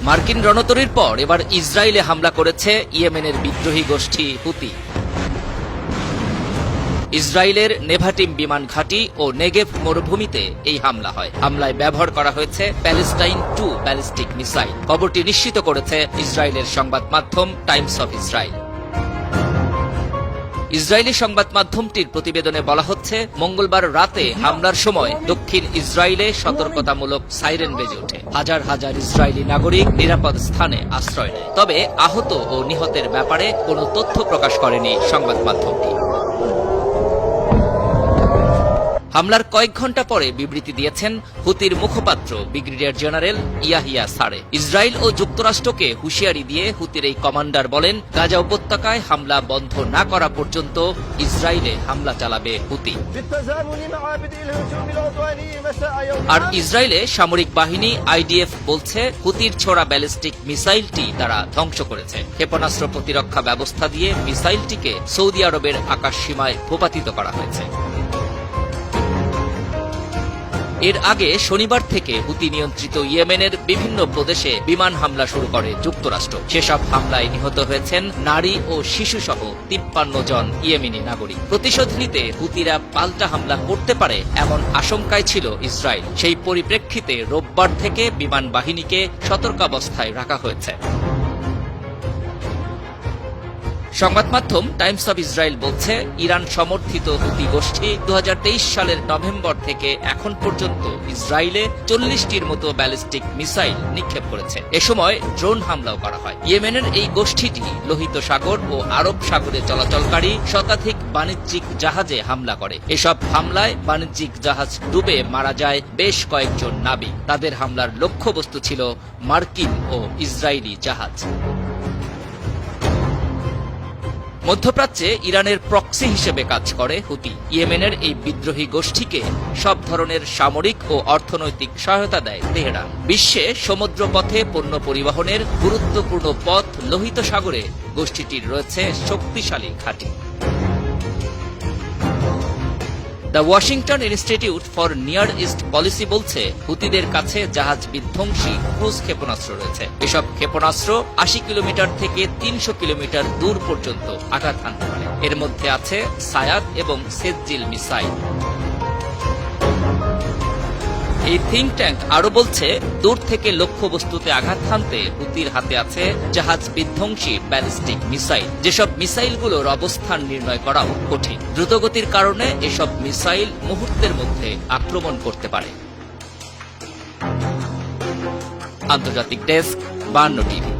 মার্কিন রণতরীর পর এবার ইসরায়েলে হামলা করেছে ইয়েমেনের বিদ্রোহী গোষ্ঠী হুতি। ইসরায়েলের নেভাটিম বিমান ঘাঁটি ও নেগেভ মরুভূমিতে এই হামলা হয়। হামলায় ব্যবহার করা হয়েছে প্যালেস্টাইন 2 ব্যালিস্টিক মিসাইল। খবরটি নিশ্চিত করেছে ইসরায়েলের সংবাদ মাধ্যম টাইমস অফ ইসরায়েল। ইসরায়েলি সংবাদ মাধ্যমটির প্রতিবেদনে বলা হচ্ছে, মঙ্গলবার রাতে হামলার সময় দক্ষিণ ইসরায়েলে সতর্কতামূলক সাইরেন বেজে ওঠে। হাজার হাজার ইসরায়েলি নাগরিক নিরাপদ স্থানে আশ্রয় নেয়। তবে আহত ও নিহতের ব্যাপারে কোনো তথ্য প্রকাশ করেনি সংবাদ মাধ্যমটি। হামলার কয়েক ঘণ্টা পরে বিবৃতি দিয়েছেন হুতির মুখপাত্র ব্রিগেডিয়ার জেনারেল ইয়াহিয়া সারে। ইসরায়েল ও যুক্তরাষ্ট্রকে হুঁশিয়ারি দিয়ে হুতির এই কমান্ডার বলেন, গাজা উপত্যকায় হামলা বন্ধ না করা পর্যন্ত ইসরায়েলে হামলা চালাবে হুতি। আর ইসরায়েলে সামরিক বাহিনী আইডিএফ বলছে, হুতির ছোড়া ব্যালিস্টিক মিসাইলটি তারা ধ্বংস করেছে। ক্ষেপণাস্ত্র প্রতিরক্ষা ব্যবস্থা দিয়ে মিসাইলটিকে সৌদি আরবের আকাশসীমায় ভূপাতিত করা হয়েছে। এর আগে শনিবার থেকে হুতি নিয়ন্ত্রিত ইয়েমেনের বিভিন্ন প্রদেশে বিমান হামলা শুরু করে যুক্তরাষ্ট্র। সেসব হামলায় নিহত হয়েছেন নারী ও শিশুসহ 53 জন ইয়েমেনি নাগরিক। প্রতিশোধ নিতে হুতিরা পাল্টা হামলা করতে পারে এমন আশঙ্কায় ছিল ইসরায়েল। সেই পরিপ্রেক্ষিতে রোববার থেকে বিমান বাহিনীকে সতর্কাবস্থায় রাখা হয়েছে। সংবাদ মাধ্যম টাইমস অব ইসরায়েল বলছে, ইরান সমর্থিত হুতি গোষ্ঠী 2023 সালের নভেম্বর থেকে এখন পর্যন্ত ইসরায়েলে 40টির মতো ব্যালিস্টিক মিসাইল নিক্ষেপ করেছে। এ সময় ড্রোন হামলাও করা হয়। ইয়েমেনের এই গোষ্ঠীটি লোহিত সাগর ও আরব সাগরে চলাচলকারী শতাধিক বাণিজ্যিক জাহাজে হামলা করে। এসব হামলায় বাণিজ্যিক জাহাজ ডুবে মারা যায় বেশ কয়েকজন নাবিক। তাদের হামলার লক্ষ্যবস্তু ছিল মার্কিন ও ইসরায়েলি জাহাজ। মধ্যপ্রাচ্যে ইরানের প্রক্সি হিসেবে কাজ করে হুতি। ইয়েমেনের এই বিদ্রোহী গোষ্ঠীকে সব ধরনের সামরিক ও অর্থনৈতিক সহায়তা দেয় তেহরান। বিশ্বে সমুদ্রপথে পণ্য পরিবহনের গুরুত্বপূর্ণ পথ লোহিত সাগরে গোষ্ঠীটির রয়েছে শক্তিশালী ঘাঁটি। The Washington institute for near east policy বলছে, হুতিদের কাছে জাহাজ বিধ্বংসী ক্রুজ ক্ষেপণাস্ত্র রয়েছে। এসব ক্ষেপণাস্ত্র 80 কিলোমিটার থেকে 300 কিলোমিটার দূর পর্যন্ত আঘাত হানতে পারে। এর মধ্যে আছে সায়াদ এবং সেজ্জিল মিসাইল। এই থিঙ্ক ট্যাঙ্ক আরো বলছে, দূর থেকে লক্ষ্যবস্তুতে আঘাত হানতে হুতির হাতে আছে জাহাজ বিধ্বংসী ব্যালিস্টিক মিসাইল। যেসব মিসাইলগুলোর অবস্থান নির্ণয় করাও কঠিন। দ্রুতগতির কারণে এসব মিসাইল মুহূর্তের মধ্যে আক্রমণ করতে পারে। আন্তর্জাতিক ডেস্ক 52 টিভি।